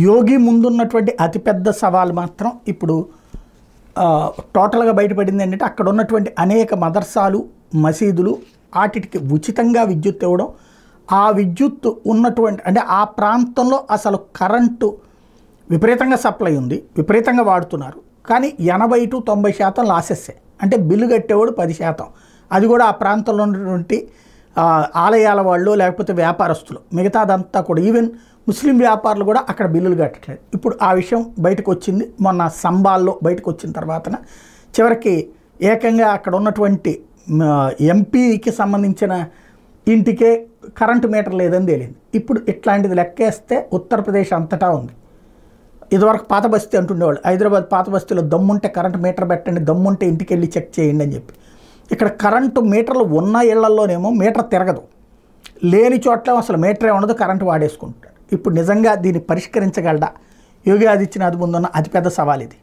యోగి ముందున్నటువంటి అతిపెద్ద సవాల్ మాత్రం ఇప్పుడు టోటల్గా బయటపడింది ఏంటంటే అక్కడ ఉన్నటువంటి అనేక మదర్సాలు మసీదులు వాటికి ఉచితంగా విద్యుత్ ఇవ్వడం, ఆ విద్యుత్ ఉన్నటువంటి అంటే ఆ ప్రాంతంలో అసలు కరెంటు విపరీతంగా సప్లై ఉంది, విపరీతంగా వాడుతున్నారు, కానీ 80 to 90% లాసెస్సే. అంటే బిల్లు కట్టేవాడు 10%, అది కూడా ఆ ప్రాంతంలో ఉన్నటువంటి ఆలయాల వాళ్ళు లేకపోతే వ్యాపారస్తులు, మిగతాదంతా కూడా ఈవెన్ ముస్లిం వ్యాపారులు కూడా అక్కడ బిల్లులు కట్టట్లేదు. ఇప్పుడు ఆ విషయం బయటకు వచ్చింది మొన్న సంబాల్లో బయటకు వచ్చిన తర్వాతన చివరికి ఏకంగా అక్కడ ఉన్నటువంటి ఎంపీకి సంబంధించిన ఇంటికే కరెంటు మీటర్ లేదని తేలింది. ఇప్పుడు ఇట్లాంటిది లెక్కేస్తే ఉత్తరప్రదేశ్ అంతటా ఉంది. ఇదివరకు పాత బస్తీ అంటుండేవాళ్ళు, హైదరాబాద్ పాత బస్తీలో దమ్ముంటే కరెంటు మీటర్ పెట్టండి, దమ్ముంటే ఇంటికి వెళ్ళి చెక్ చేయండి అని చెప్పి. ఇక్కడ కరెంటు మీటర్లు ఉన్న ఇళ్లలోనేమో మీటర్ తిరగదు, లేని చోట్ల అసలు మీటరే ఉండదు, కరెంటు వాడేసుకుంటాడు. ఇప్పుడు నిజంగా దీన్ని పరిష్కరించగలడా యోగి ఆదిత్యనాథ్ ముందున్న అతిపెద్ద సవాల్ ఇది.